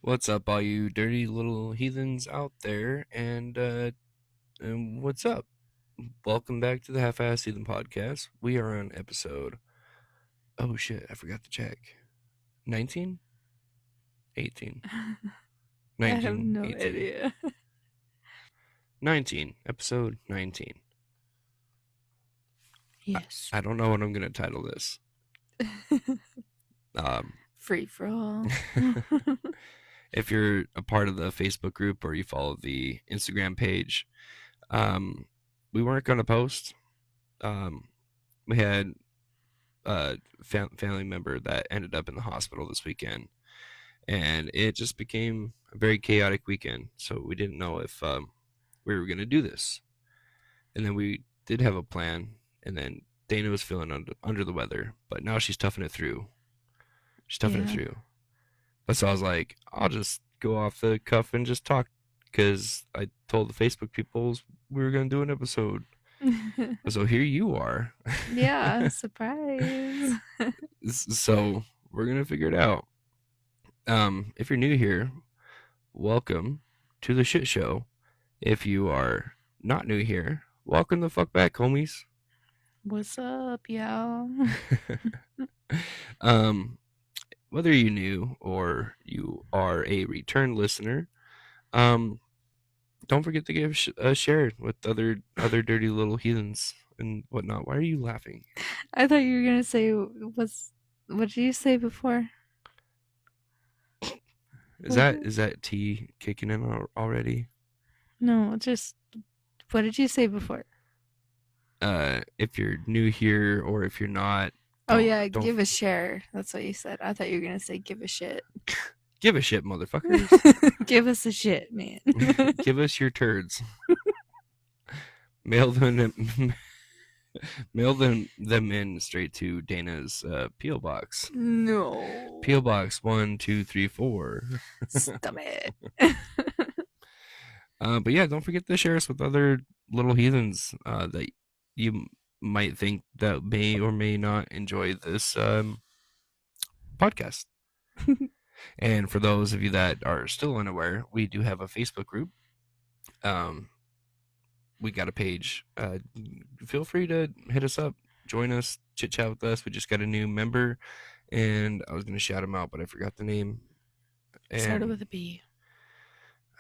What's up, all you dirty little heathens out there? And what's up? Welcome back to the Half-Ass Heathen Podcast. We are on episode. Oh shit! I forgot to check. 19, 18, I have 19, no 18, idea. 19. Episode 19. Yes. I don't know what I'm gonna title this. Free for all. If you're a part of the Facebook group or you follow the Instagram page, we weren't gonna post. We had a family member that ended up in the hospital this weekend, and it just became a very chaotic weekend. So we didn't know if we were going to do this. And then we did have a plan, and then Dana was feeling under the weather, but now she's toughing it through. She's toughing it through. But so I was like, I'll just go off the cuff and just talk, because I told the Facebook people we were going to do an episode. So here you are. Yeah, surprise. So we're going to figure it out. If you're new here, welcome to the shit show. If you are not new here, welcome the fuck back, homies. What's up, y'all? Whether you're new or you are a return listener, don't forget to give a share with other dirty little heathens and whatnot. Why are you laughing? I thought you were gonna say what did you say before? Is that tea kicking in already? No, just what did you say before? If you're new here or if you're not. Oh yeah, give a share. That's what you said. I thought you were gonna say give a shit. Give a shit, motherfuckers. Give us a shit, man. Give us your turds. Mail them in straight to Dana's P.O. Box. No. P.O. Box 1234. Stop it. But yeah, don't forget to share us with other little heathens that you might think that may or may not enjoy this podcast. And for those of you that are still unaware, we do have a Facebook group. We got a page. Feel free to hit us up, join us, chit chat with us. We just got a new member, and I was going to shout him out, but I forgot the name. Started with a B.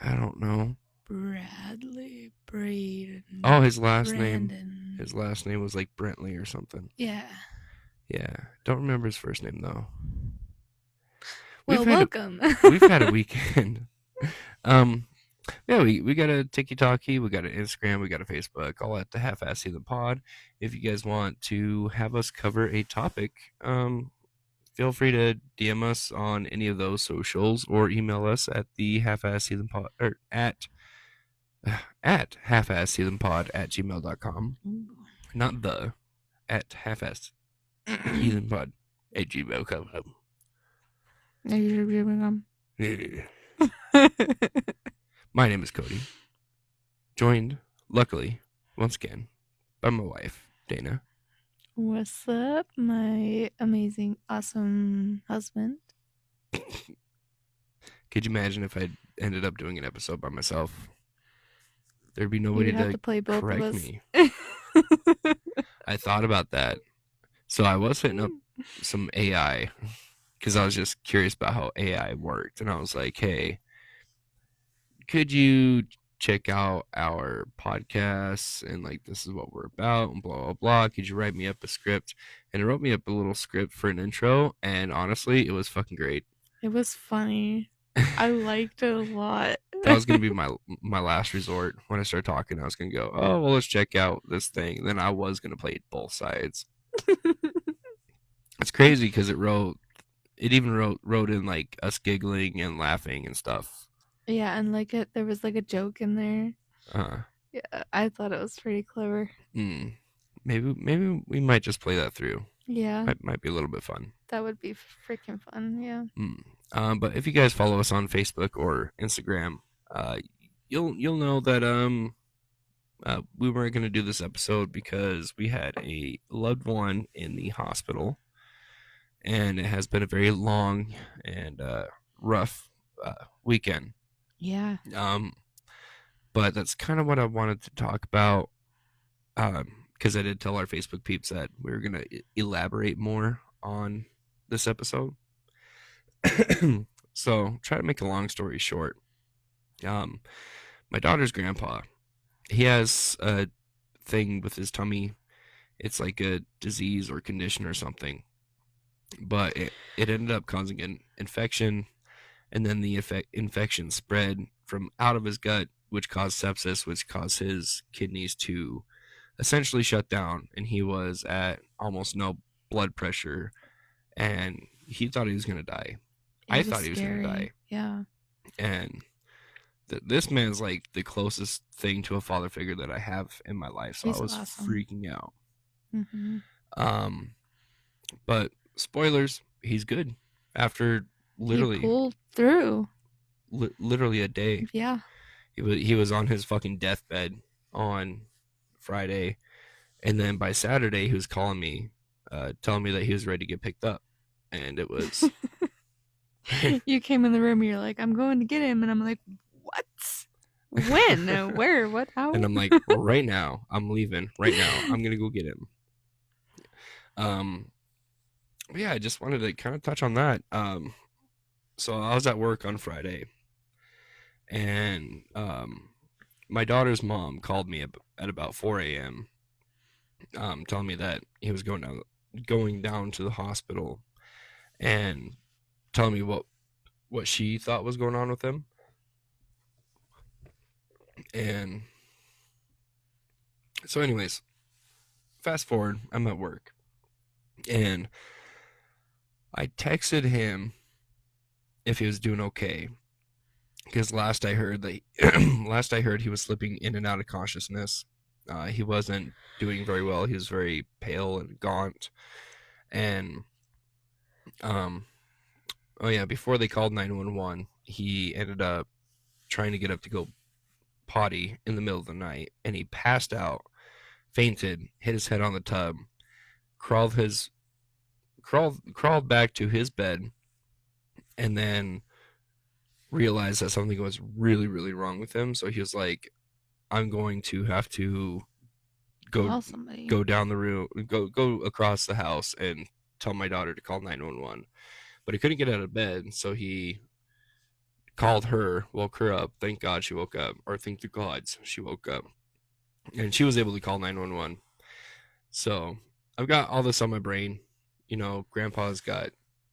I don't know. Bradley, Braden. Oh, his last Brandon. name. His last name was like Brentley or something. Yeah. Yeah. Don't remember his first name though. Well, welcome. We've had a weekend. Yeah, we got a TikTok, we got an Instagram, we got a Facebook, all at the Half-Ass Heathen Pod. If you guys want to have us cover a topic, feel free to DM us on any of those socials or email us at the Half-Ass Heathen Pod or at halfassheathenpod@gmail.com. Not the at half-ass heathenpod at gmail.com. My name is Cody. Joined, luckily, once again, by my wife, Dana. What's up, my amazing, awesome husband? Could you imagine if I ended up doing an episode by myself? There'd be nobody to play both correct of us. me. I thought about that. So I was hitting up some AI because I was just curious about how AI worked. And I was like, hey, could you check out our podcasts and like this is what we're about and blah blah blah, could you write me up a script? And it wrote me up a little script for an intro, and honestly it was fucking great. It was funny. I liked it a lot. That was gonna be my last resort. When I started talking, I was gonna go, oh well, let's check out this thing, and then I was gonna play both sides. It's crazy because it even wrote in like us giggling and laughing and stuff. Yeah, and like there was like a joke in there. Yeah, I thought it was pretty clever. Maybe we might just play that through. Yeah, might be a little bit fun. That would be freaking fun. Yeah. But if you guys follow us on Facebook or Instagram, you'll know that we weren't going to do this episode because we had a loved one in the hospital, and it has been a very long and rough weekend. Yeah. But that's kind of what I wanted to talk about. Because I did tell our Facebook peeps that we were gonna elaborate more on this episode. So try to make a long story short. My daughter's grandpa, he has a thing with his tummy. It's like a disease or condition or something. But it ended up causing an infection, and then the infection spread from out of his gut, which caused sepsis, which caused his kidneys to essentially shut down, and he was at almost no blood pressure, and he thought he was going to die. I thought he was going to die. Yeah. And this man's like the closest thing to a father figure that I have in my life, so He's I was awesome. freaking out. Mm-hmm. But spoilers, he's good after literally he pulled through. Literally a day. Yeah. He was on his fucking deathbed on Friday, and then by Saturday he was calling me, telling me that he was ready to get picked up, and it was. You came in the room and you're like, I'm going to get him, and I'm like, what? When? Where? What? How? And I'm like, right now. I'm leaving right now. I'm gonna go get him. But yeah, I just wanted to kind of touch on that. So I was at work on Friday, and my daughter's mom called me at about 4 a.m. Telling me that he was going down to the hospital, and telling me what she thought was going on with him. And so anyways, fast forward, I'm at work, and I texted him if he was doing okay, because last I heard he was slipping in and out of consciousness. He wasn't doing very well. He was very pale and gaunt, and oh yeah, before they called 911, he ended up trying to get up to go potty in the middle of the night, and he passed out, fainted, hit his head on the tub, crawled back to his bed, and then realized that something was really, really wrong with him. So he was like, I'm going to have to go down the room, go across the house and tell my daughter to call 911. But he couldn't get out of bed, so he called her, woke her up. Thank God she woke up, or thank the gods she woke up, and she was able to call 911. So I've got all this on my brain. You know, Grandpa's got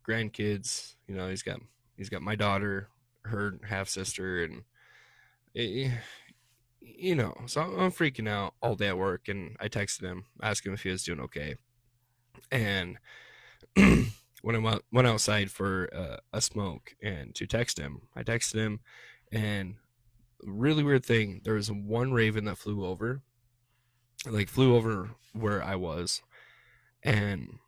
grandkids. You know, he's got my daughter, her half sister, and you know, so I'm freaking out all day at work. And I texted him, asked him if he was doing okay, and when I went outside for a smoke and to text him, I texted him, and really weird thing, there was one raven that flew over where I was, and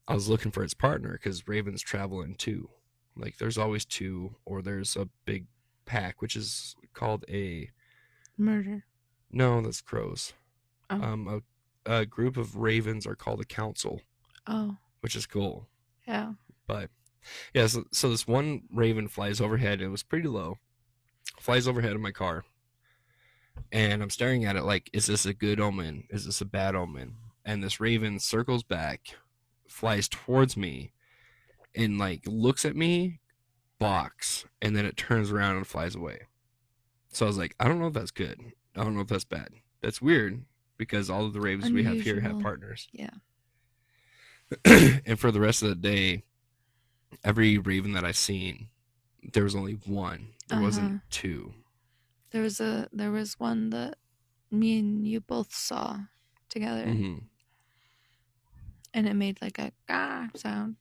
I was looking for its partner, because ravens travel in two. Like, there's always two, or there's a big pack, which is called a murder. No, that's crows. Oh. A group of ravens are called a council. Oh. Which is cool. Yeah. But yeah, so this one raven flies overhead. It was pretty low. Flies overhead of my car, and I'm staring at it like, is this a good omen? Is this a bad omen? And this raven circles back, flies towards me, and like looks at me, balks, and then it turns around and flies away. So I was like, I don't know if that's good. I don't know if that's bad. That's weird, because all of the ravens we have here have partners. Yeah. And for the rest of the day, every raven that I've seen, there was only one. There wasn't two. There was one that me and you both saw together. Mm-hmm. And it made like a gah sound.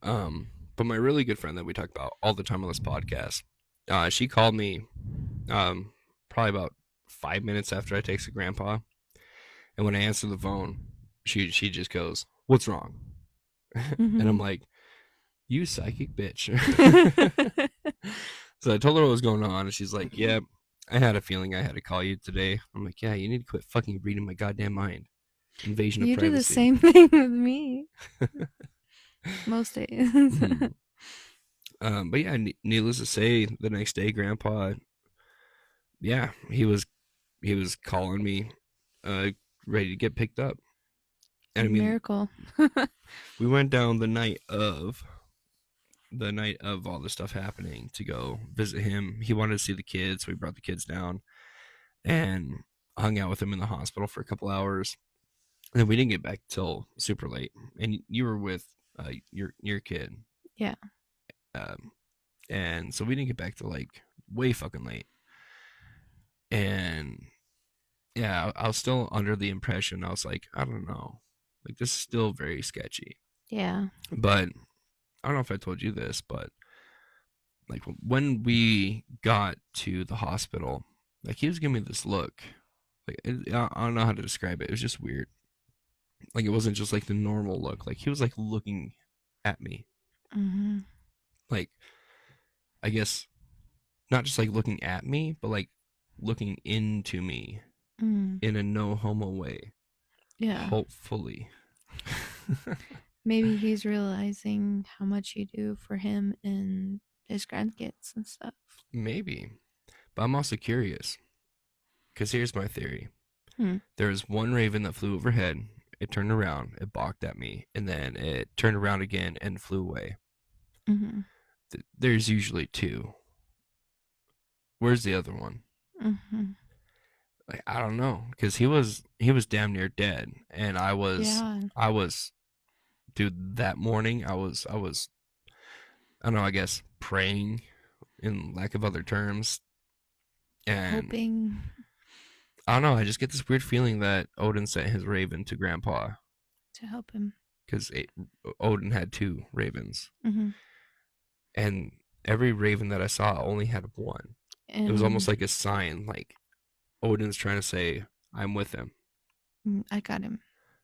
But my really good friend that we talk about all the time on this podcast, she called me probably about 5 minutes after I texted Grandpa. And when I answered the phone, she just goes, "What's wrong?" Mm-hmm. And I'm like, "You psychic bitch." So I told her what was going on, and she's like, "Yeah, I had a feeling I had to call you today." I'm like, "Yeah, you need to quit fucking reading my goddamn mind." Invasion of privacy. You do the same thing with me. Most days. But yeah, needless to say, the next day, Grandpa, yeah, he was calling me, uh, ready to get picked up. And What I a mean, miracle. we went down the night of all this stuff happening to go visit him. He wanted to see the kids, so we brought the kids down and hung out with him in the hospital for a couple hours. And then we didn't get back till super late. And you were with your kid, Yeah. um, and so we didn't get back till like way fucking late. And yeah, I was still under the impression. I was like, I don't know, like this is still very sketchy. Yeah. But I don't know if I told you this, but like when we got to the hospital, like he was giving me this look. Like I don't know how to describe it. It was just weird. Like it wasn't just like the normal look. Like he was like looking at me. Mm-hmm. Like I guess not just like looking at me, but like looking into me Mm. in a no homo way. Yeah. Hopefully. Maybe he's realizing how much you do for him and his grandkids and stuff. Maybe. But I'm also curious. Because here's my theory. Hmm. There was one raven that flew overhead. It turned around, it balked at me, and then it turned around again and flew away. Mm-hmm. There's usually two. Where's the other one? Mm-hmm. Like I don't know, because he was damn near dead, and Yeah. I was, dude. That morning, I don't know, I guess praying, in lack of other terms, and Hoping I don't know. I just get this weird feeling that Odin sent his raven to Grandpa to help him. because Odin had two ravens, Mm-hmm. and every raven that I saw only had one. It was almost And like a sign, like Odin's trying to say, "I'm with him. I got him.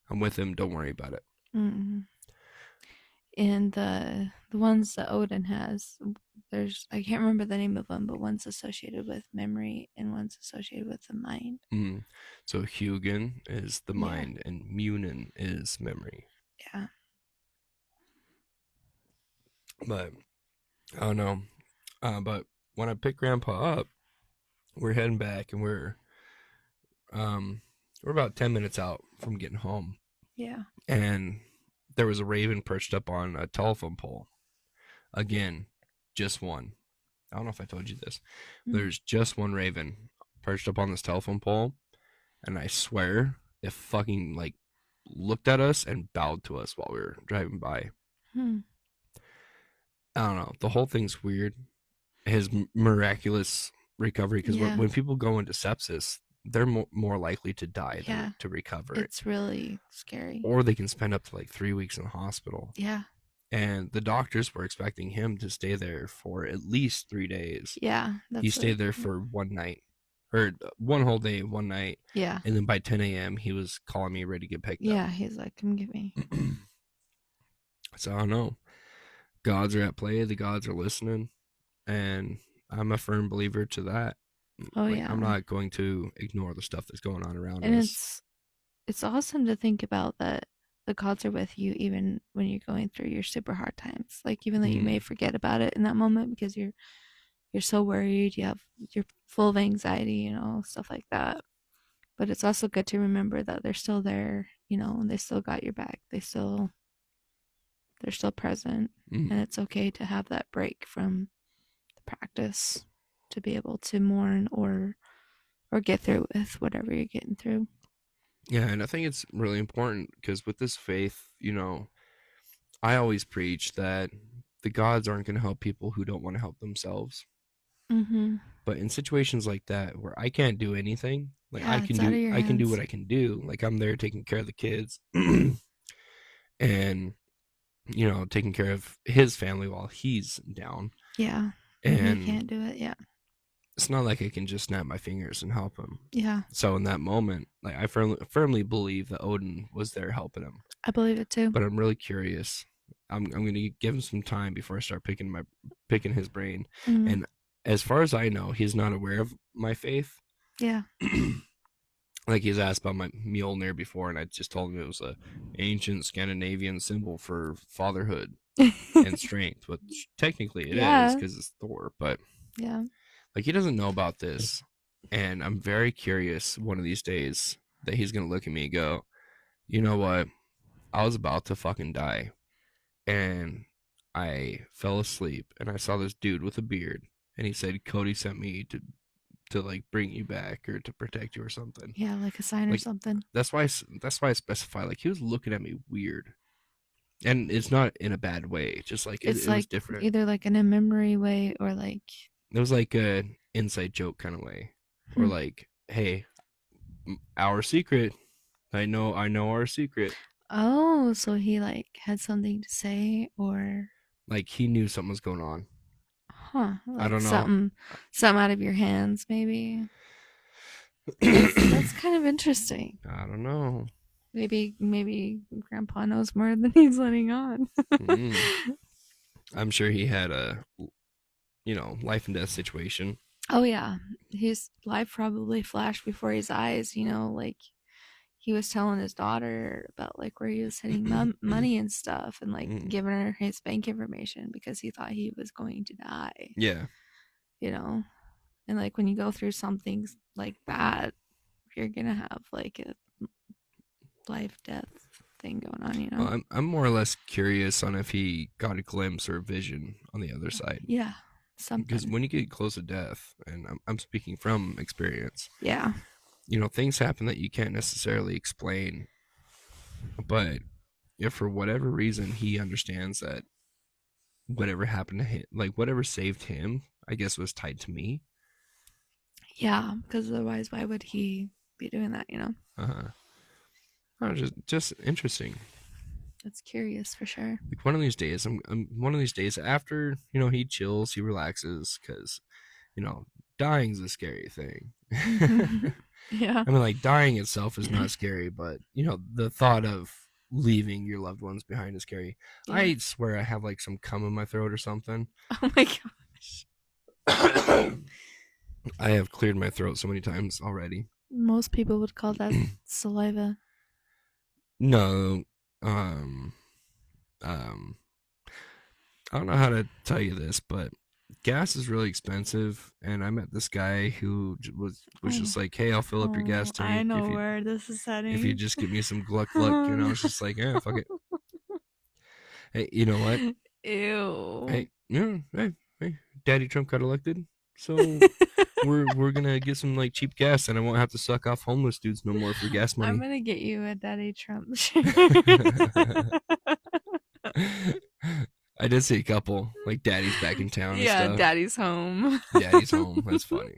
I'm with him. Don't worry about it." Mm-hmm. And the ones that Odin has, there's I can't remember the name of them, but one's associated with memory and one's associated with the mind. Mm. So Hugin is the Yeah. mind, and Munin is memory. Yeah. But I don't know. But when I pick Grandpa up, we're heading back, and um we're about 10 minutes out from getting home, Yeah. and there was a raven perched up on a telephone pole. Again, just one. I don't know if I told you this. There's just one raven perched up on this telephone pole, and I swear it fucking like looked at us and bowed to us while we were driving by. Hmm. I don't know. The whole thing's weird. His miraculous recovery, because Yeah. when people go into sepsis, they're more likely to die Yeah. than to recover. It's really scary. Or they can spend up to like 3 weeks in the hospital. Yeah. And the doctors were expecting him to stay there for at least 3 days. Yeah. He stayed there for one night, or one whole day, one night. Yeah. And then by 10 a.m., he was calling me ready to get picked Yeah. He's like, come get me. up. So I don't know. Gods are at play. The gods are listening. And I'm a firm believer to that. Oh, Like, yeah. I'm not going to ignore the stuff that's going on around And us. it's awesome to think about that the gods are with you even when you're going through your super hard times. Like even though you may forget about it in that moment because you're so worried, you're full of anxiety, stuff like that. But it's also good to remember that they're still there, and they still got your back. They're still present. And it's okay to have that break from the practice to be able to mourn or get through with whatever you're getting through. Yeah, and I think it's really important because with this faith, I always preach that the gods aren't going to help people who don't want to help themselves. Mm-hmm. But in situations like that where I can't do anything, like Yeah, it's out of your I can do hands. what I can do. Like I'm there taking care of the kids and taking care of his family while he's down. Yeah. And you can't do it. Yeah. it's not like I can just snap my fingers and help him. Yeah. So in that moment, like I firmly believe that Odin was there helping him. I believe it too. But I'm really curious. I'm going to give him some time before I start picking his brain. Mm-hmm. And as far as I know, he's not aware of my faith. Yeah. Like he's asked about my Mjolnir before, and I just told him it was a ancient Scandinavian symbol for fatherhood. and strength, which technically it is Yeah. because it's Thor, but Yeah. like he doesn't know about this. And I'm very curious one of these days that he's going to look at me and go, you know what? I was about to fucking die. And I fell asleep and I saw this dude with a beard. And he said, Cody sent me to like bring you back or to protect you or something. Yeah, like a sign or Like something. that's why I specify like he was looking at me weird. And it's not in a bad way, just like It's it was like different. either like in a memory way or like It was like a inside joke kind of way. Or hmm. like, hey, our secret. I know our secret. Oh, so he like had something to say or Like he knew something was going on. huh, I like don't know. something out of your hands maybe. That's kind of interesting. I don't know. Maybe grandpa knows more than he's letting on. Mm. I'm sure he had a life and death situation. Oh yeah, his life probably flashed before his eyes, like he was telling his daughter about like where he was sending money and stuff and like Mm. giving her his bank information because he thought he was going to die, Yeah. you know. And like when you go through something like that, you're gonna have like a life death thing going on. Well, I'm more or less curious on if he got a glimpse or a vision on the other side. Yeah, Because something. when you get close to death, and I'm speaking from experience, Yeah. things happen that you can't necessarily explain. But if for whatever reason he understands that whatever happened to him, like whatever saved him, I guess was tied to me. Yeah, because otherwise, why would he be doing that? Uh, just interesting. It's curious for sure. Like one of these days, I'm one of these days after he chills, he relaxes because dying's a scary thing. Yeah. I mean, like dying itself is not scary, but the thought of leaving your loved ones behind is scary. Yeah. I swear I have like some cum in my throat or something. Oh my gosh. I have cleared my throat so many times already. Most people would call that saliva. No, um, um, I don't know how to tell you this, but gas is really expensive, and I met this guy who was just like, "Hey, I'll fill up your gas I tank know where this is if you heading. just give me some gluck gluck." And I was just like, "Yeah, fuck it." Hey, you know what? Ew. Hey, yeah, hey, Daddy Trump got elected, so we're gonna get some like cheap gas, and I won't have to suck off homeless dudes no more for gas I'm money. gonna get you a Daddy Trump shirt. I did see a couple like Daddy's back in town and Yeah, stuff. Daddy's home. Daddy's home. That's funny.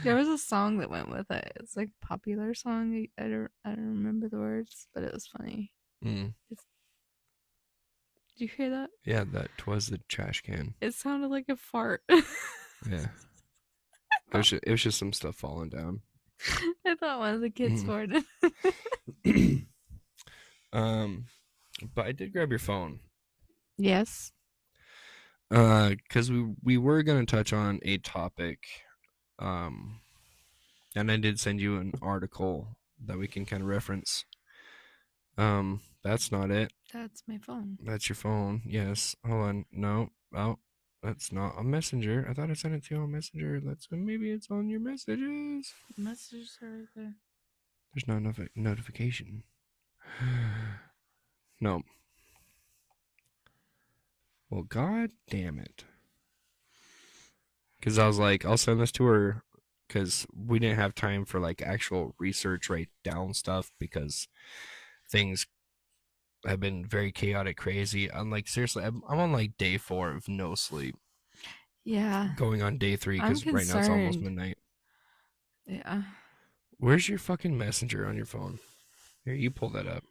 There was a song that went with it. It's like a popular song. I don't remember the words, but it was funny. Mm. Did you hear that? Yeah, that was the trash can. It sounded like a fart. Yeah, it was just some stuff falling down. I thought one of the kids farted. But I did grab your phone. Yes. Because we were gonna touch on a topic, and I did send you an article that we can kind of reference. That's not it. That's my phone. That's your phone. Yes. Hold on. No. Oh, that's not a messenger. I thought I sent it to you on Messenger. Maybe it's on your messages. Messages are right there. There's no notification. No. Well, god damn it. Because I was like, I'll send this to her because we didn't have time for like actual research, write down stuff because things have been very chaotic, crazy. I'm like, seriously, I'm on like day 4 of no sleep. Yeah. Going on day 3 because right now it's almost midnight. Yeah. Where's your fucking messenger on your phone? Here, you pull that up.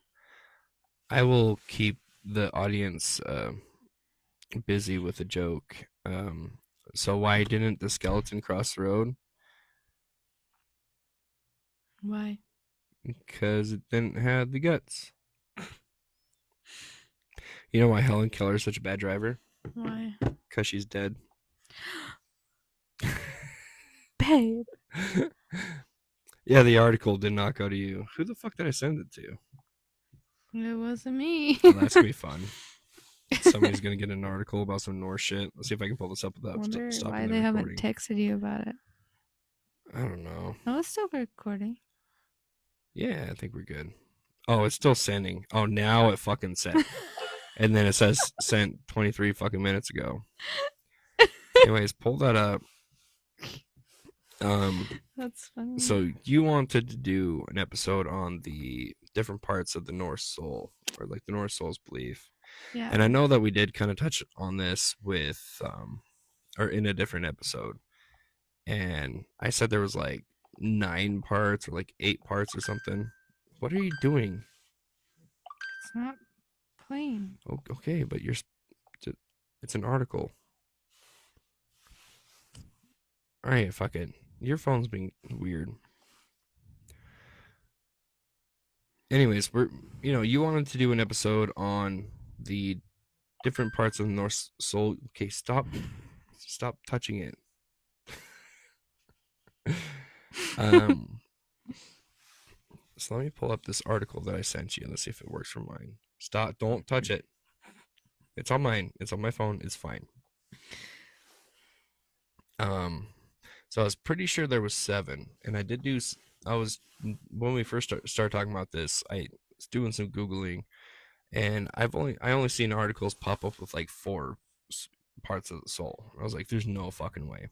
I will keep the audience busy with a joke. So why didn't the skeleton cross the road? Why? Because it didn't have the guts. You know why Helen Keller is such a bad driver? Why? Because she's dead. Babe. Yeah, the article did not go to you. Who the fuck did I send it to? It wasn't me. Well, that's gonna be fun. Somebody's gonna get an article about some Norse shit. Let's see if I can pull this up without Wonder stopping why the they haven't recording. texted you about it. I don't know. No, it's still recording. Yeah, I think we're good. Oh, it's still sending. Oh, now it fucking sent. And then it says sent 23 fucking minutes ago. Anyways, pull that up. That's funny. So you wanted to do an episode on the different parts of the Norse Soul, or like the Norse Soul's belief. Yeah. And I know that we did kind of touch on this with, or in a different episode. And I said there was like 9 parts or like 8 parts or something. What are you doing? It's not playing. Okay, but it's an article. All right, fuck it. Your phone's being weird. Anyways, you wanted to do an episode on the different parts of the Norse Soul. Okay, stop touching it. So let me pull up this article that I sent you. Let's see if it works for mine. Stop! Don't touch it. It's on mine. It's on my phone. It's fine. So I was pretty sure there was 7, and I did do. I was when we first started talking about this. I was doing some googling, and I only seen articles pop up with like 4 parts of the soul. I was like, "There's no fucking way."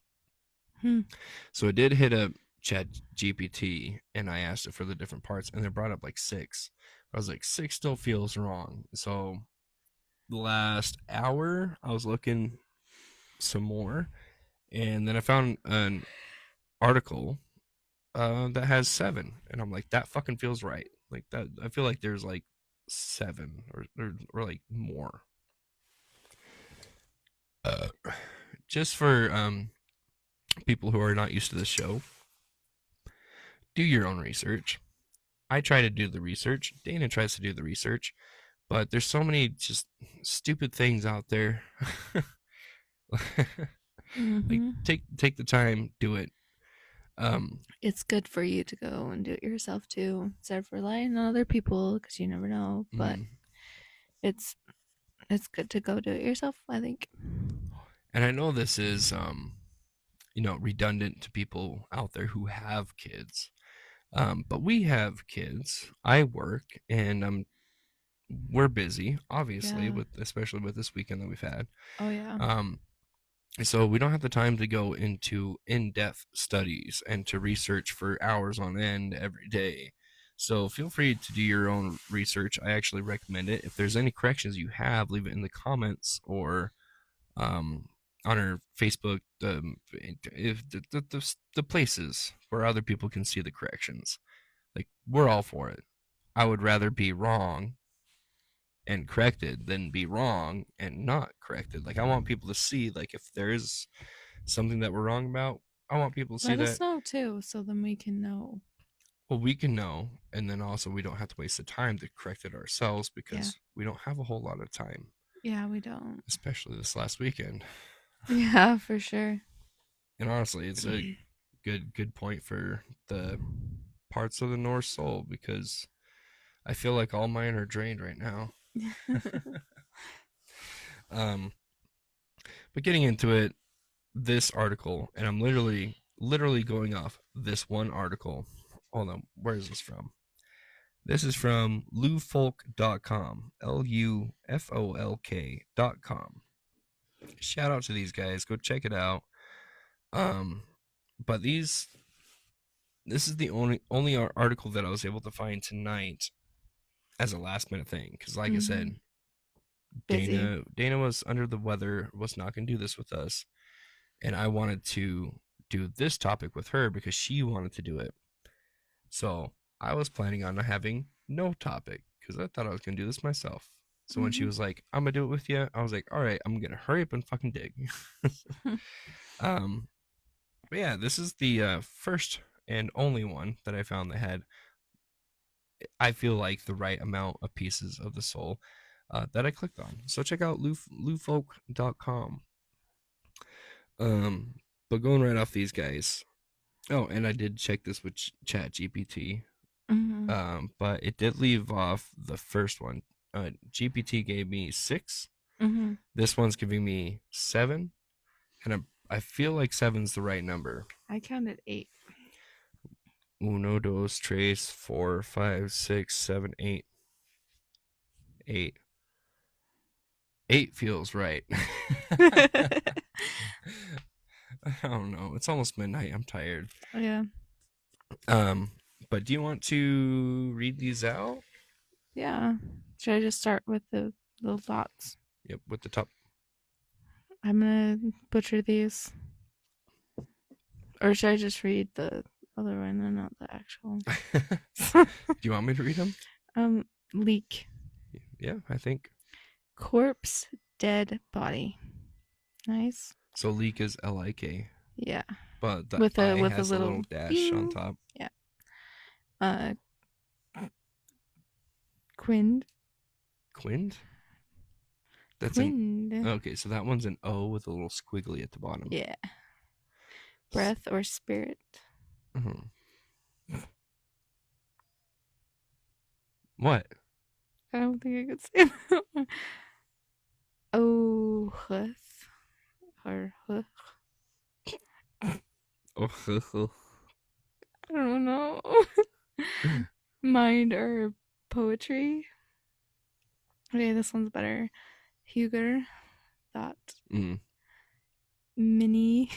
So I did hit a Chat GPT, and I asked it for the different parts, and it brought up like 6. I was like, 6 still feels wrong. So the last hour, I was looking some more, and then I found an article that has 7, and I'm like, that fucking feels right. Like that, I feel like there's like 7 or like more. Just for people who are not used to this show, do your own research. I try to do the research. Dana tries to do the research, but there's so many just stupid things out there. Like take the time, do it. It's good for you to go and do it yourself too, instead of relying on other people, because you never know. But it's good to go do it yourself, I think. And I know this is redundant to people out there who have kids, but we have kids. I work, and we're busy, obviously, especially with this weekend that we've had. Oh yeah. So we don't have the time to go into in-depth studies and to research for hours on end every day. So feel free to do your own research. I actually recommend it. If there's any corrections you have, leave it in the comments or on our Facebook, if the places where other people can see the corrections. Like, we're all for it. I would rather be wrong and corrected than be wrong and not corrected. Like, I want people to see, like, if there is something that we're wrong about, I want people to see that. Let us know too, so then we can know. Well, we can know, and then also we don't have to waste the time to correct it ourselves because we don't have a whole lot of time. Yeah, we don't. Especially this last weekend. Yeah, for sure. And honestly, it's a good point for the parts of the Norse Soul, because I feel like all mine are drained right now. But getting into it, this article, and I'm literally going off this one article. Hold on, where is this from? This is from lufolk.com, lufolk.com. Shout out to these guys, go check it out. But this is the only article that I was able to find tonight as a last minute thing, because like I said, Dana was under the weather, was not going to do this with us, and I wanted to do this topic with her because she wanted to do it. So I was planning on having no topic because I thought I was going to do this myself. So when she was like, I'm going to do it with you, I was like, all right, I'm going to hurry up and fucking dig. But yeah, this is the first and only one that I found that had, I feel like, the right amount of pieces of the soul that I clicked on. So check out lufolk.com. But going right off these guys. Oh, and I did check this with Chat GPT. Mm-hmm. But it did leave off the first one. GPT gave me 6. Mm-hmm. This one's giving me 7, and I feel like seven's the right number. I counted 8. Uno, dos, tres, 4, 5, 6, 7, 8. 8. 8 feels right. I don't know. It's almost midnight. I'm tired. Oh, yeah. But do you want to read these out? Yeah. Should I just start with the little dots? Yep, with the top. I'm gonna butcher these. Or should I just read the other one and not the actual? Do you want me to read them? Leak. Yeah, I think. Corpse, dead body. Nice. So leak is Like. Yeah. But the With I a has a little dash on bing. top. Yeah. Quind. Quind? That's Quind. Okay, so that one's an O with a little squiggly at the bottom. Yeah. Breath or spirit. Mm-hmm. What? I don't think I could say that one. Oh, huth. Or huth. Oh, I don't know. Mind or poetry. Okay, this one's better. Huger. Thought. Mini.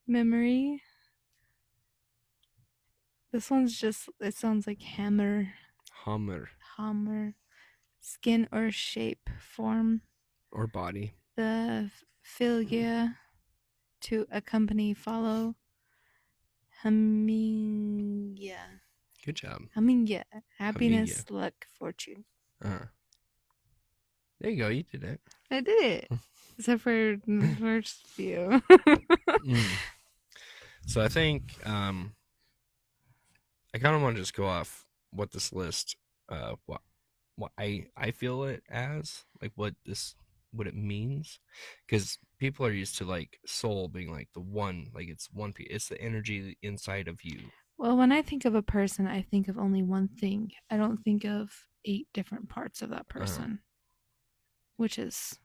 Memory. This one's just, it sounds like hammer. Hammer. Hammer. Skin or shape. Form. Or body. The filia. To accompany, follow. Humming. Good job. Humming. Happiness, luck, fortune. There you go. You did it. I did it. Except for the first few. So I think I kind of want to just go off what this list, what I feel it as, like what it means, because people are used to like soul being like the one, like it's one piece, it's the energy inside of you. Well, when I think of a person, I think of only one thing. I don't think of 8 different parts of that person, which is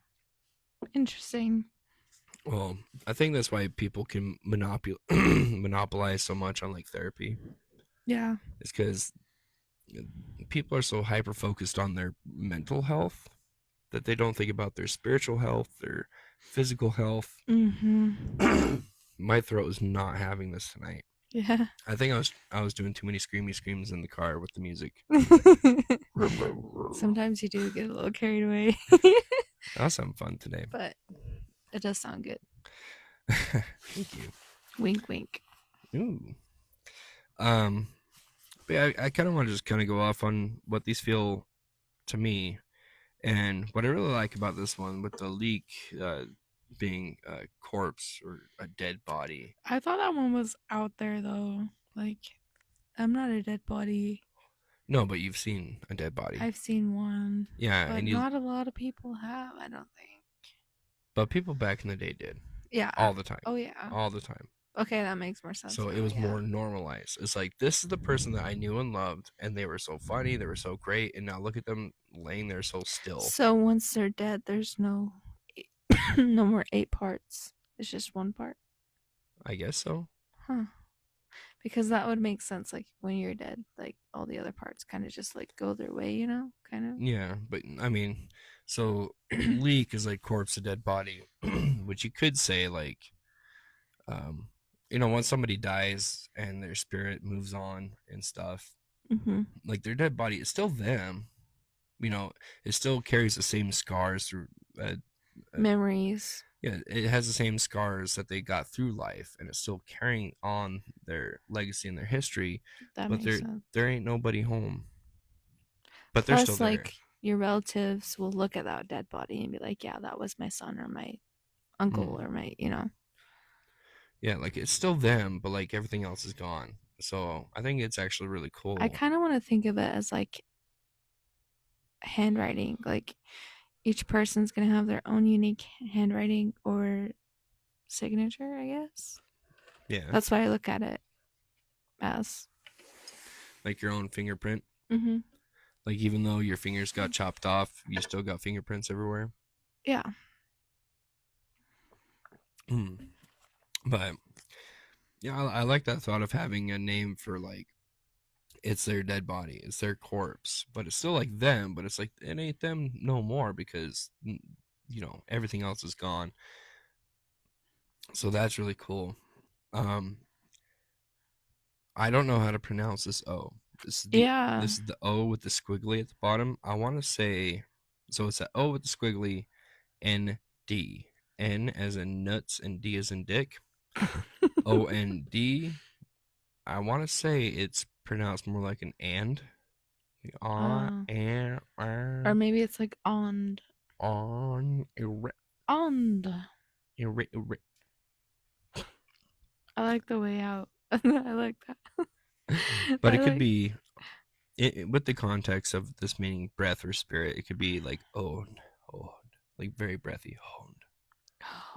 interesting. Well, I think that's why people can monopolize so much on like therapy. Yeah. It's because people are so hyper focused on their mental health that they don't think about their spiritual health, their physical health. Mm-hmm. My throat is not having this tonight. Yeah. I think I was doing too many screamy screams in the car with the music. Sometimes you do get a little carried away. That was having fun today. But it does sound good. Thank you. Wink, wink. Ooh. But yeah, I kind of want to just kind of go off on what these feel to me, and what I really like about this one with the leak being a corpse or a dead body. I thought that one was out there though. Like, I'm not a dead body. No, but you've seen a dead body. I've seen one. Yeah, but not a lot of people have, I don't think. But people back in the day did. Yeah. All the time. Oh, yeah. All the time. Okay, that makes more sense. So it was more normalized. It's like, this is the person that I knew and loved, and they were so funny, they were so great, and now look at them laying there so still. So once they're dead, there's no more 8 parts. It's just 1 part. I guess so. Huh. Because that would make sense, like, when you're dead, like, all the other parts kind of just, like, go their way, you know? Kind of. Yeah, but, I mean, so leak is like corpse, a dead body, which you could say, like, once somebody dies and their spirit moves on and stuff, like their dead body is still them. It still carries the same scars through memories. Yeah, it has the same scars that they got through life, and it's still carrying on their legacy and their history. That but makes sense. There ain't nobody home. But Plus, they're still there. Like, your relatives will look at that dead body and be like, yeah, that was my son or my uncle or my, Yeah, like, it's still them, but, like, everything else is gone. So I think it's actually really cool. I kind of want to think of it as, like, handwriting. Like, each person's going to have their own unique handwriting or signature, I guess. Yeah. That's why I look at it as. like your own fingerprint. Mm-hmm. Like even though your fingers got chopped off, you still got fingerprints everywhere. Yeah. But yeah, I like that thought of having a name for like it's their dead body, it's their corpse, but it's still like them, but it's like it ain't them no more because everything else is gone. So that's really cool. Um, I don't know how to pronounce this O. Yeah. This is the O with the squiggly at the bottom. I want to say so. It's that O with the squiggly, N D, N as in nuts and D as in dick. OND. I want to say it's pronounced more like an and. uh, And, or maybe it's like on. on, On. erect. I like the way out. I like that. But I it could like. be with the context of this meaning breath or spirit. It could be like owned, like very breathy,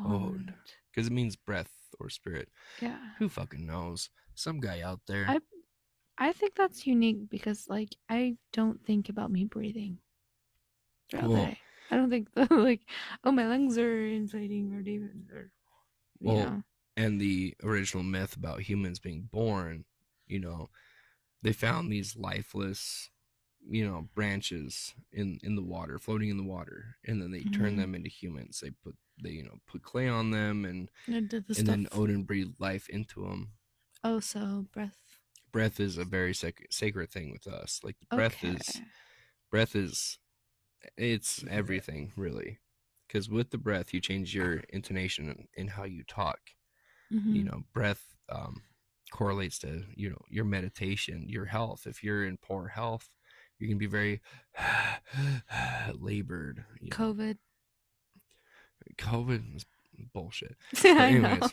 owned, because it means breath or spirit. Yeah. Who fucking knows? Some guy out there. I think that's unique because like I don't think about me breathing throughout the Well, day. I don't think like, oh, my lungs are inflating or even or well, and the original myth about humans being born, you know, they found these lifeless, branches in the water, floating in the water, and then they turned them into humans. They put clay on them, and did the and then stuff. Odin breathed life into them. Oh, so breath. Breath is a very sacred thing with us. Like Okay. breath is it's everything really, because with the breath you change your intonation in how you talk. Breath correlates to your meditation, your health. If you're in poor health, you can be very labored. COVID. COVID is bullshit. But I know. anyways,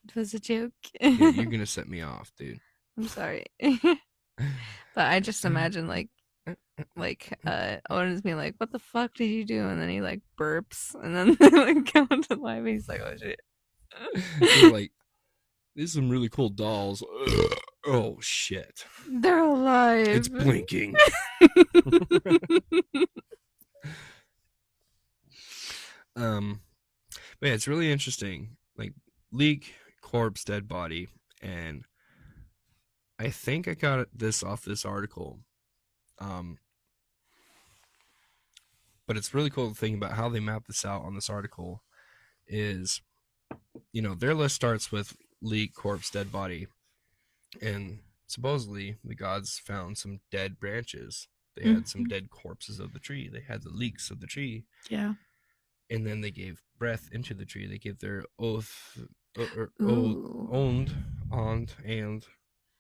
It was a joke. you're gonna set me off, dude. I'm sorry. But I just imagine like Owen's being like, "What the fuck did you do?" And then he like burps, and then they like come to life. And he's like, "Oh shit!" They're like, "These are some really cool dolls." Oh shit! They're alive. It's blinking. But yeah, it's really interesting. Like leak, corpse, dead body, and I think I got this off this article. But it's really cool to think about how they map this out on this article. Is their list starts with leak, corpse, dead body, and supposedly the gods found some dead branches. They had some dead corpses of the tree. They had the leaks of the tree. Yeah. And then they gave breath into the tree. They gave their oath, owned, and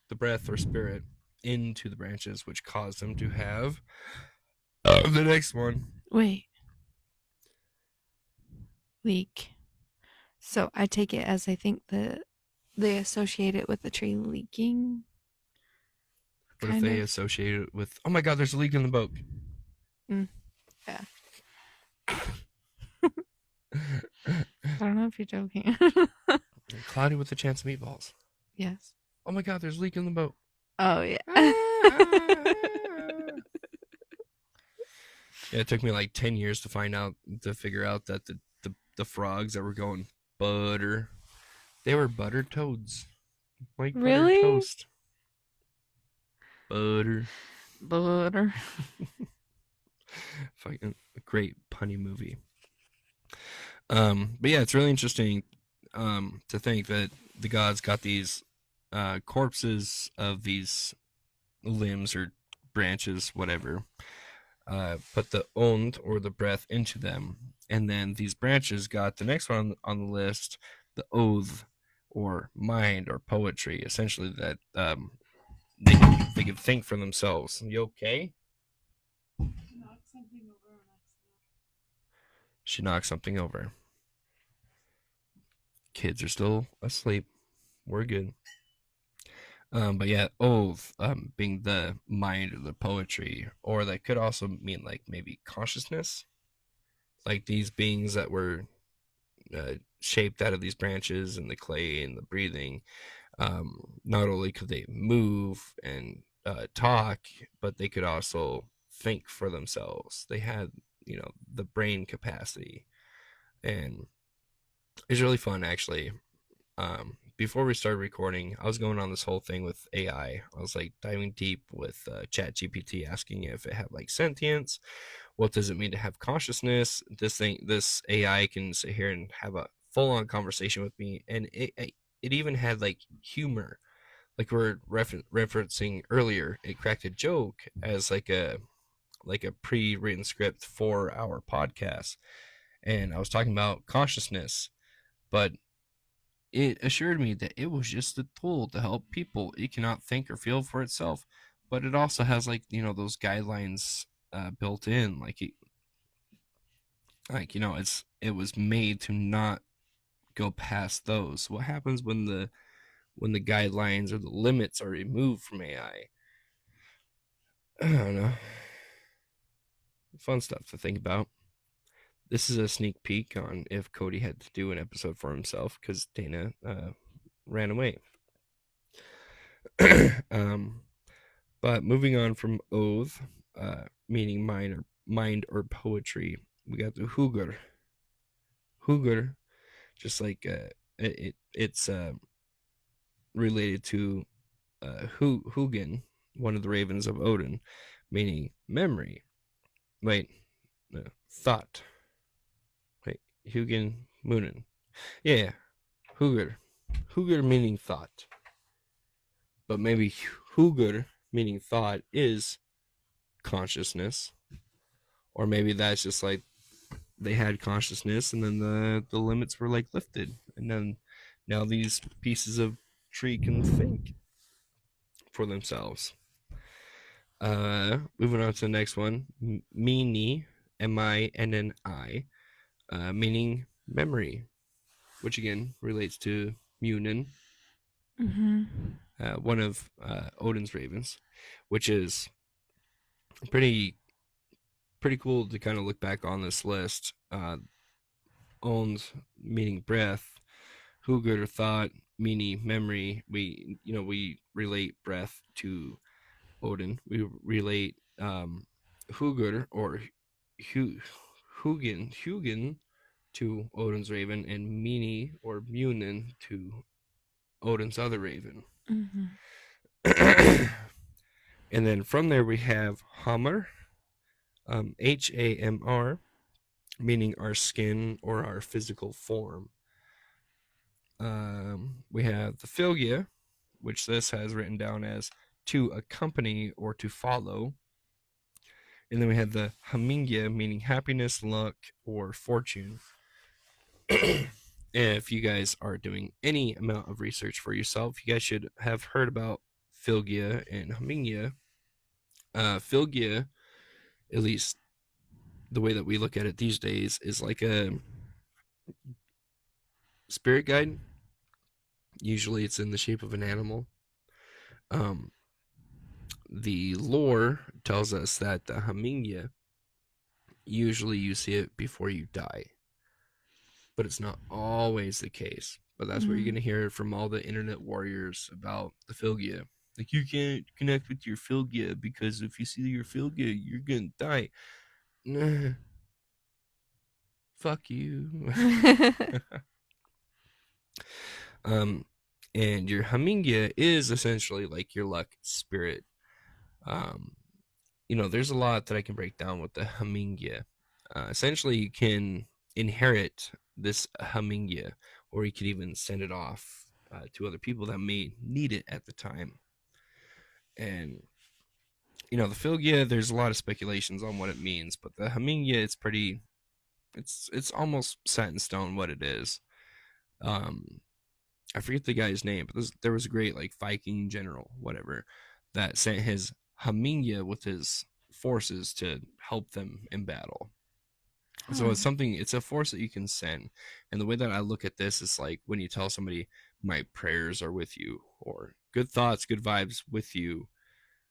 the breath or spirit into the branches, which caused them to have the next one. Wait. Leak. So I take it as I think they associate it with the tree leaking. What if they associate it with, oh my god, there's a leak in the boat? Yeah. I don't know if you're joking. Cloudy with a chance of meatballs. Yes. Oh my god, there's a leak in the boat. Oh yeah. Yeah, it took me like 10 years to figure out that the frogs that were going butter, they were buttered toads. Like really? Buttered toast. Butter. Fucking great punny movie. But yeah, it's really interesting to think that the gods got these corpses of these limbs or branches, whatever, put the owned or the breath into them, and then these branches got the next one on the list, the oath or mind or poetry, essentially that they can think for themselves. You okay? She knocked something over. Kids are still asleep. We're good. But yeah, oath being the mind or the poetry, or that could also mean like maybe consciousness, like these beings that were shaped out of these branches and the clay and the breathing. Not only could they move and talk, but they could also think for themselves. They had, the brain capacity, and it's really fun actually. Before we started recording, I was going on this whole thing with AI. I was like diving deep with Chat GPT, asking if it had like sentience. What does it mean to have consciousness? This AI can sit here and have a full on conversation with me, and it even had like humor. Like we're referencing earlier, it cracked a joke as like a pre-written script for our podcast, and I was talking about consciousness, but it assured me that it was just a tool to help people. It cannot think or feel for itself, but it also has like those guidelines built in. It was made to not go past those. What happens when the guidelines or the limits are removed from AI? I don't know. Fun stuff to think about. This is a sneak peek on if Cody had to do an episode for himself because Dana ran away. um, But moving on from oath, meaning mind or poetry, we got the huger. Huger, just like it's related to Hugin, one of the ravens of Odin, meaning memory. Wait, no, thought. Wait, Hugin Moonin. Yeah, Huger. Huger meaning thought. But maybe Huger meaning thought is consciousness. Or maybe that's just like they had consciousness and then the limits were like lifted. And then now these pieces of tree can think for themselves. Moving on to the next one. Mini, Minni, meaning memory, which again relates to Munin, one of Odin's ravens, which is pretty pretty cool to kind of look back on this list. Owns meaning breath, Hugr thought, meaning memory. We relate breath to Odin. We relate Hugr or Hugin to Odin's raven, and Mini or Munin to Odin's other raven. And then from there we have Hamr, Hamr, meaning our skin or our physical form. We have the Fylgja, which this has written down as to accompany or to follow. And then we have the Hamingja, meaning happiness, luck, or fortune. If you guys are doing any amount of research for yourself, you guys should have heard about Fylgja and Hamingja. Fylgja, at least the way that we look at it these days, is like a spirit guide. Usually it's in the shape of an animal. The lore tells us that the Hamingja, usually you see it before you die. But it's not always the case. But that's where you're going to hear from all the internet warriors about the Fylgja. Like, you can't connect with your Fylgja because if you see your Fylgja, you're going to die. Nah. Fuck you. And your Hamingja is essentially like your luck spirit. There's a lot that I can break down with the Hamingja. Essentially, you can inherit this Hamingja, or you could even send it off to other people that may need it at the time. And the Fylgja, there's a lot of speculations on what it means, but the Hamingja, it's almost set in stone what it is. I forget the guy's name, but there was a great like Viking general, whatever, that sent his Hamingja with his forces to help them in battle. So it's a force that you can send. And the way that I look at this is like when you tell somebody, my prayers are with you, or good thoughts, good vibes with you.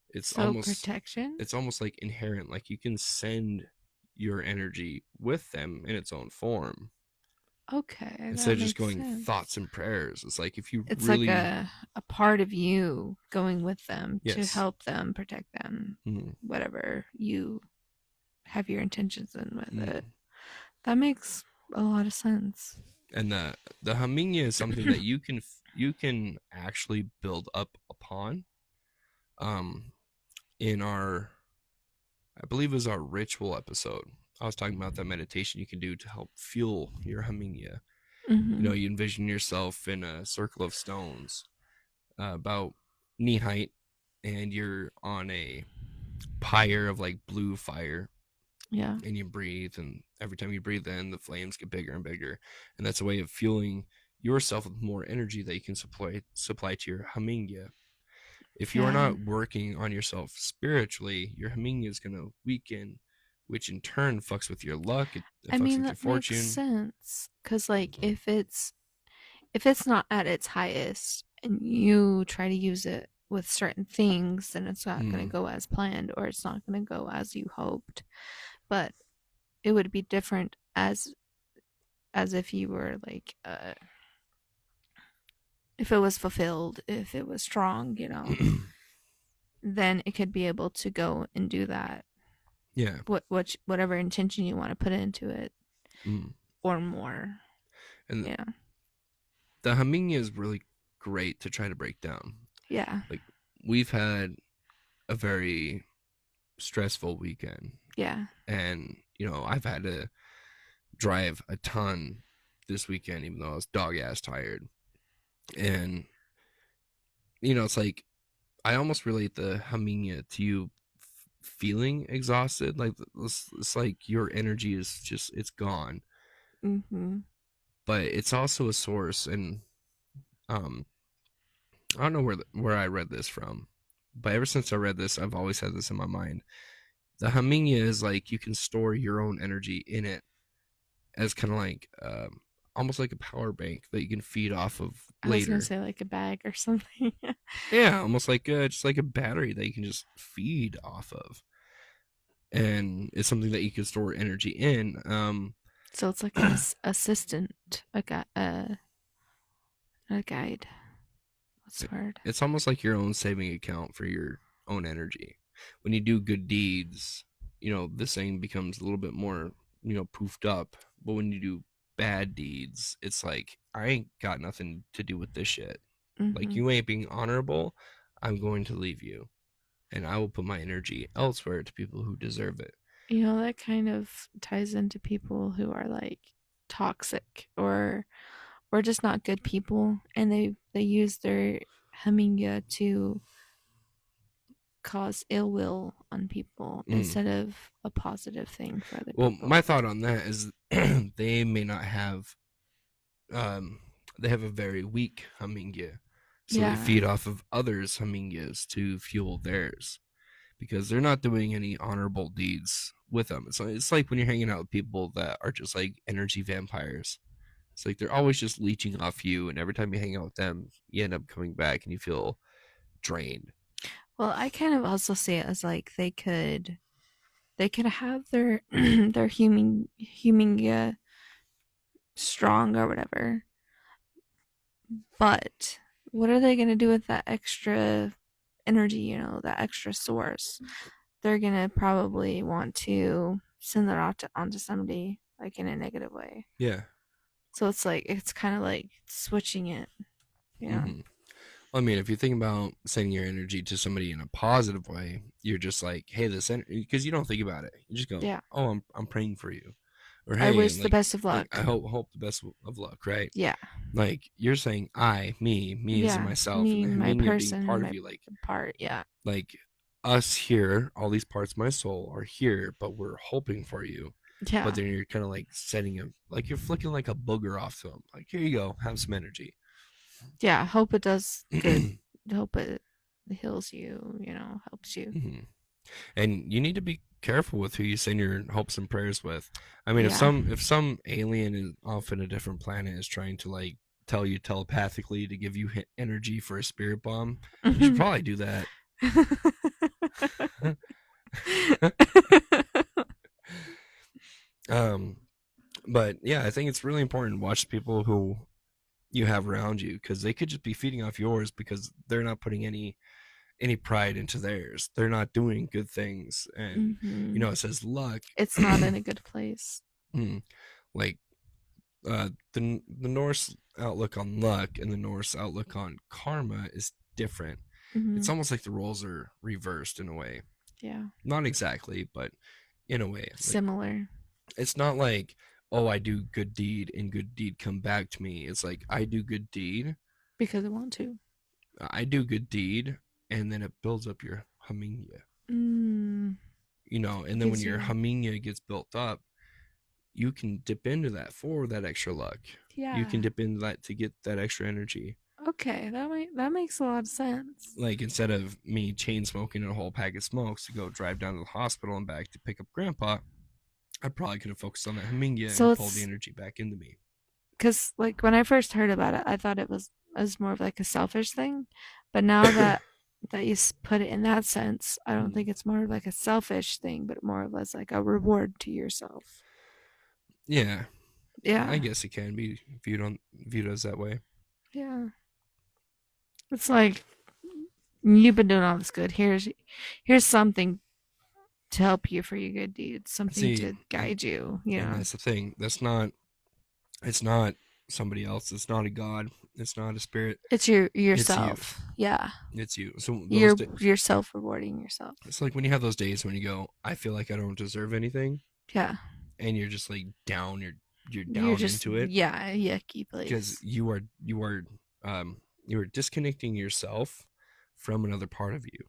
It's protection. It's almost like inherent. Like you can send your energy with them in its own form. Okay, instead that of just makes going sense. thoughts and prayers. It's like if you It's like really, a part of you going with them to yes. help them, protect them, Mm, whatever you have your intentions in with it. mm. That makes a lot of sense. And the Haminya is something that you can actually build up upon. Um, in our, I believe it was our ritual episode. I was talking about that meditation you can do to help fuel your Haminya. Mm-hmm. You envision yourself in a circle of stones, about knee height, and you're on a pyre of like blue fire, Yeah. and you breathe, and every time you breathe in, the flames get bigger and bigger, and that's a way of fueling yourself with more energy that you can supply to your Haminya. If you are Yeah. not working on yourself spiritually, your Haminya is going to weaken, which in turn fucks with your luck. It I fucks mean with your that makes fortune. sense cuz like if it's not at its highest and you try to use it with certain things, then it's not going to Mm, go as planned or it's not going to go as you hoped. But it would be different as if you were like if it was fulfilled, if it was strong, then it could be able to go and do that. yeah. Whatever intention you want to put into it Mm. or more. And Yeah. the Haminya is really great to try to break down. Yeah. Like, we've had a very stressful weekend, Yeah. and I've had to drive a ton this weekend, even though I was dog ass tired. And it's like I almost relate the Haminya to you feeling exhausted. Like it's like your energy is just it's gone. Mhm. But it's also a source, and um, I don't know where I read this from, but ever since I read this, I've always had this in my mind. The Haminya is like you can store your own energy in it as kind of like almost like a power bank that you can feed off of I was going to later. say like a bag or something. Yeah, almost like just like a battery that you can just feed off of, and it's something that you can store energy in. So it's like an assistant, a guide. What's the word? It's almost like your own saving account for your own energy. When you do good deeds, this thing becomes a little bit more, poofed up. But when you do bad deeds, it's like, I ain't got nothing to do with this shit. Like, Mhm. you ain't being honorable. I'm going to leave you. And I will put my energy elsewhere to people who deserve it. That kind of ties into people who are like toxic or just not good people and they use their Haminga to cause ill will on people Mm. instead of a positive thing for other Well, my people. thought on that is they may not have um, they have a very weak Hamingia. So they Yeah. feed off of others' Hamingias to fuel theirs because they're not doing any honorable deeds with them. It's like when you're hanging out with people that are just like energy vampires. It's like they're always just leeching off you, and every time you hang out with them, you end up coming back and you feel drained. Well, I kind of also see it as like they could have their their human strong or whatever, but what are they gonna do with that extra energy? That extra source. They're gonna probably want to send that out onto somebody like in a negative way. Yeah. So it's kind of like switching it. Yeah. Mm-hmm. I mean, if you think about sending your energy to somebody in a positive way, you're just like, hey, this energy, because you don't think about it. You just go, Yeah. oh, I'm praying for you, or I hey, wish and the best of like I luck. hope the best of luck, right? Yeah. Like you're saying, me as in Yeah. myself, and Me, the my Haminya being person, part of my you, like part. Yeah. like us here, all these parts of my soul are here, but we're hoping for you. But Yeah. then you're kind of like setting him, like you're flicking like a booger off to him, like here you go, have some energy. Yeah. Hope it does good. Hope it heals you, helps you. Mhm. And you need to be careful with who you send your hopes and prayers with. I mean, if Yeah. some alien is off in a different planet is trying to like tell you telepathically to give you energy for a spirit bomb, you should probably do that. um, But yeah, I think it's really important to watch people who you have around you, because they could just be feeding off yours because they're not putting any pride into theirs. They're not doing good things, and Mm-hmm. it says luck. It's not in a good place. Like the Norse outlook on luck and the Norse outlook on karma is different. Mm-hmm. It's almost like the roles are reversed in a way. Yeah. Not exactly, but in a way. Like, Similar. it's not like, oh, I do good deed and good deed come back to me. It's like I do good deed, Because I want to. and then it builds up your haminya. Mm. And then when Gives your you. haminya gets built up, you can dip into that for that extra luck. You Yeah. can dip into that to get that extra energy. Okay, that makes a lot of sense. Like, instead of me chain smoking a whole pack of smokes to go drive down to the hospital and back to pick up grandpa, I probably could have focused on that haminya So and pulled the it's energy back into me. because like when I first heard about it, I thought it was more of like a selfish thing, but now that you put it in that sense, I don't think it's more of like a selfish thing, but more of as like a reward to yourself. Yeah, I Yeah, guess it can be viewed as that way. yeah. It's like you've been doing all this good. Here's something to help you for your good deeds, something See, to guide you. You and know, that's the thing. It's not somebody else. It's not a god. It's not a spirit. it's It's you. yourself. Yeah, It's you. So you're self rewarding yourself. it's like when you have those days when you go, I feel like I don't deserve anything, Yeah, and you're just like down. You're you're down just into it yeah, yucky because place. you are disconnecting yourself from another part of you,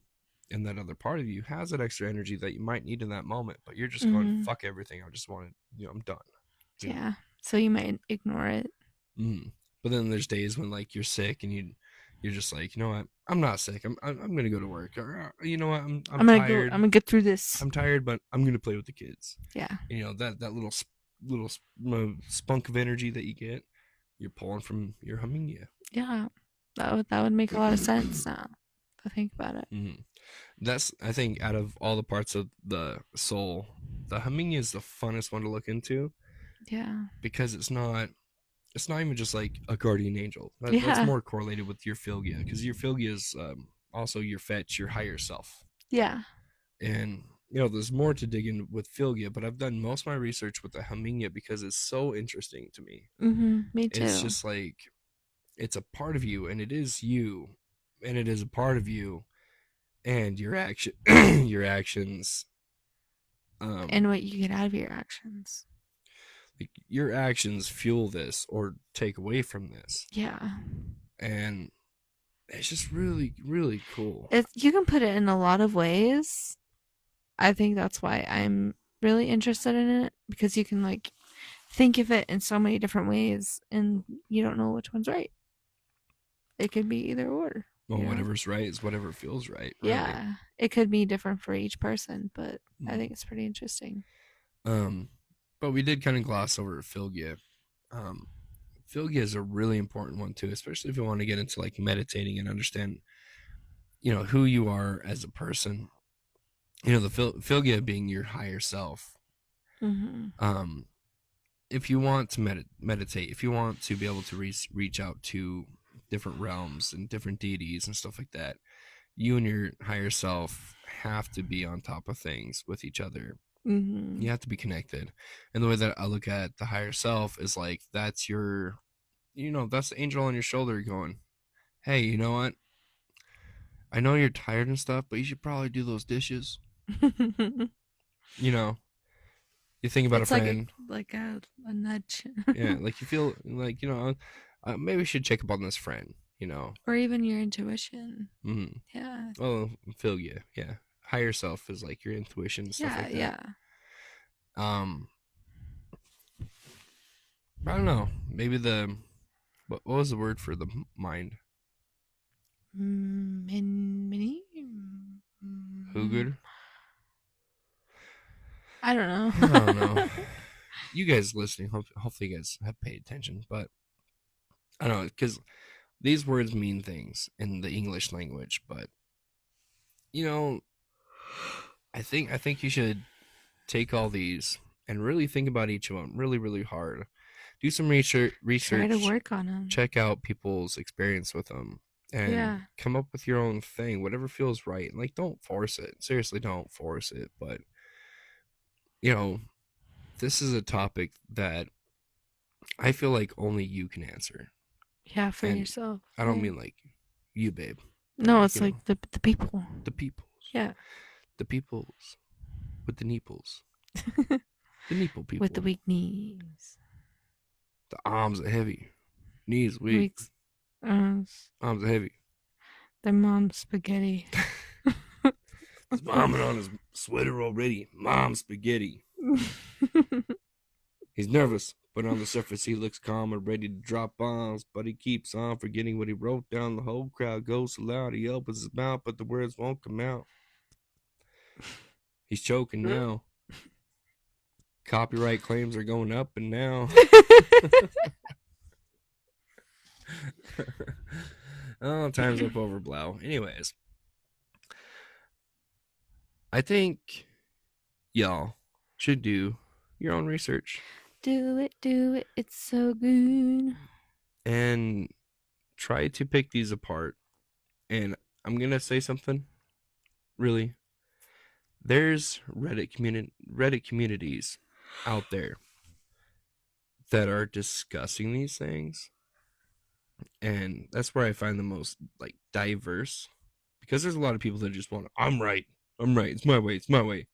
and that other part of you has that extra energy that you might need in that moment, but you're just going, Mm-hmm. fuck everything. I just want to, I'm done. You know. Yeah. So you might ignore it. Mm. But then there's days when, like, you're sick and you're just like, you know what? I'm not sick. I'm gonna go to work. Or, you know what? I'm I'm tired. gonna get through this. I'm tired, but I'm gonna play with the kids. Yeah. That little spunk of energy that you get, you're pulling from your haminya. Yeah. That would make a lot of sense now to think about it. Mm. That's, I think, out of all the parts of the soul, the haminya is the funnest one to look into, Yeah. because it's not even just like a guardian angel. That's Yeah. more correlated with your Philgia, because your Philgia is also your fetch, your higher self. Yeah. And there's more to dig in with Philgia, but I've done most of my research with the Haminya because it's so interesting to me. Me It's too. just like, it's a part of you, and it is you, and it is a part of you, and your your actions, And what you get out of your actions. like, your actions fuel this or take away from this, Yeah. and it's just really, really cool. You can put it in a lot of ways. I think that's why I'm really interested in it because you can like think of it in so many different ways and you don't know which one's right. It could be either or. Well, whatever's right is whatever feels right, really. Yeah, it could be different for each person, but I Mm. think it's pretty interesting. Um, but we did kind of gloss over Philgia. Um, Philgia is a really important one too, especially if you want to get into like meditating and understand, who you are as a person. The Philgia being your higher self. Mm-hmm. Um, if you want to meditate, if you want to be able to reach out to different realms and different deities and stuff like that, you and your higher self have to be on top of things with each other. Mm-hmm. You have to be connected. And the way that I look at the higher self is like, that's that's the angel on your shoulder going, hey, you know what? I know you're tired and stuff, but you should probably do those dishes. You know, you think about a It's like friend. a nudge. Yeah, like you feel like, maybe we should check up on this friend, Or even your intuition. Mm. Yeah. Well, feel you. Yeah. Higher self is like your intuition and stuff Yeah, like that. yeah. Um, I don't know. Maybe what was the word for the mind? Mini? Hugud? I don't know. I don't know. You guys listening, hopefully you guys have paid attention, but I don't know, because these words mean things in the English language, but I think you should take all these and really think about each of them really, really hard. Do some Try to research, work on them. check out people's experience with them, and Yeah. come up with your own thing, whatever feels right. Like, don't force it. Seriously, don't force it. But, you know, this is a topic that I feel like only you can answer. Yeah, for And yourself. I don't Yeah. mean like you, babe, but No, like, it's like the people. the peoples. Yeah. The peoples with the neeples. The neeple people. With the weak knees. The arms are heavy. Knees weak. Weeks. Arms are heavy. Their mom's spaghetti. He's bombing on his sweater already. Mom's spaghetti. He's nervous, but on the surface he looks calm and ready to drop bombs. But he keeps on forgetting what he wrote down. The whole crowd goes so loud he opens his mouth, but the words won't come out. He's choking now. Copyright claims are going up and now. Oh, time's up over Blau. Anyways, I think y'all should do your own research. Do it. It's so good. And try to pick these apart. And I'm going to say something. Really. There's Reddit communities out there that are discussing these things. And that's where I find the most like diverse, because there's a lot of people that just want, I'm right, it's my way.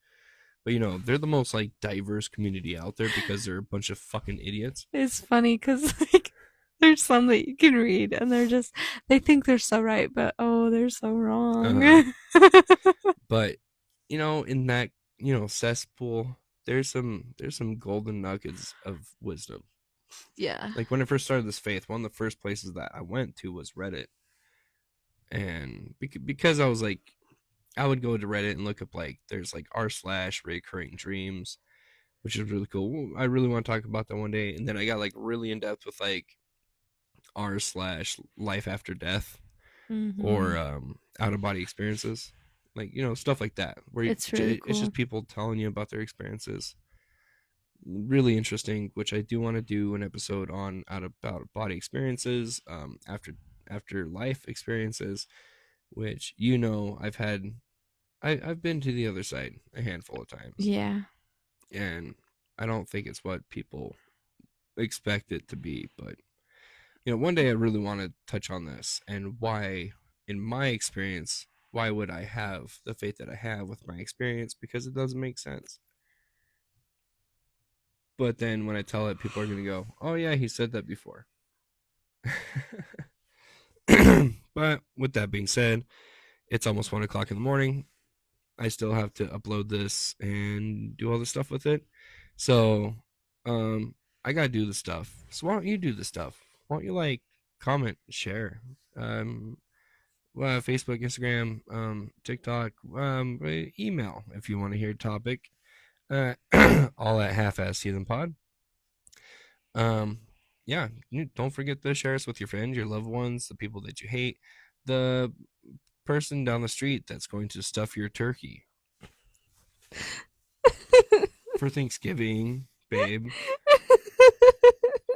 But you know, they're the most like diverse community out there because they're a bunch of fucking idiots. It's funny because like there's some that you can read and they think they're so right, but oh, they're so wrong. But you know, in that, you know, cesspool, there's some golden nuggets of wisdom. Yeah. Like when I first started this faith, one of the first places that I went to was Reddit. And because I was like, I would go to Reddit and look up like, there's like r/recurring dreams, which is really cool. I really want to talk about that one day. And then I got like really in depth with like r/life after death, or out of body experiences, like, you know, stuff like that. Where it's really cool. It's just people telling you about their experiences. Really interesting, which I do want to do an episode on out about body experiences, after life experiences, which, you know, I've been to the other side a handful of times. Yeah. And I don't think it's what people expect it to be, but you know, one day I really want to touch on this and why, in my experience, why would I have the faith that I have with my experience? Because it doesn't make sense. But then when I tell it, people are going to go, oh yeah, he said that before. But with that being said, it's almost 1:00 in the morning. I still have to upload this and do all the stuff with it. So, I got to do the stuff. So why don't you do the stuff? Why don't you like, comment, share? Facebook, Instagram, TikTok, email if you want to hear a topic. All at half-ass heathen pod. Yeah, don't forget to share us with your friends, your loved ones, the people that you hate, the person down the street that's going to stuff your turkey for Thanksgiving, babe.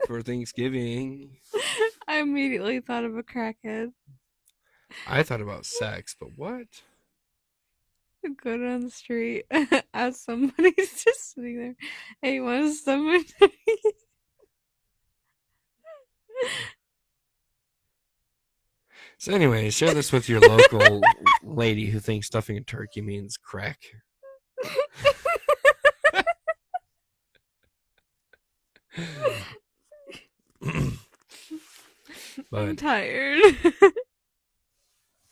For Thanksgiving. I immediately thought of a crackhead. I thought about sex, but what? Go down the street as somebody's just sitting there. Hey, you want to stuff my turkey? So anyway, share this with your local lady who thinks stuffing a turkey means crack. But I'm tired.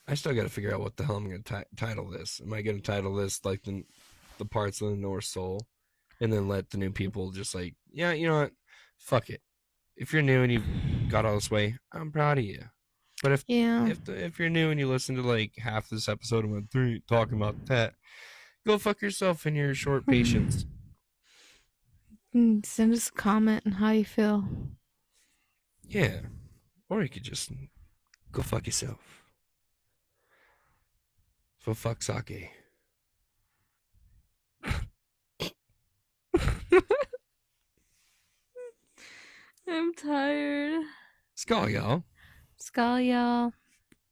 I still got to figure out what the hell I'm going to title this. Am I going to title this like the parts of the Norse Soul, and then let the new people just like, yeah, you know what? Fuck it. If you're new and you got all this way, I'm proud of you. But if you're new and you listen to like half this episode and went through talking about that, go fuck yourself in your short patience. Send us a comment on how you feel. Yeah. Or you could just go fuck yourself. For fuck's sake. I'm tired. Skäl, y'all. Skäl, y'all.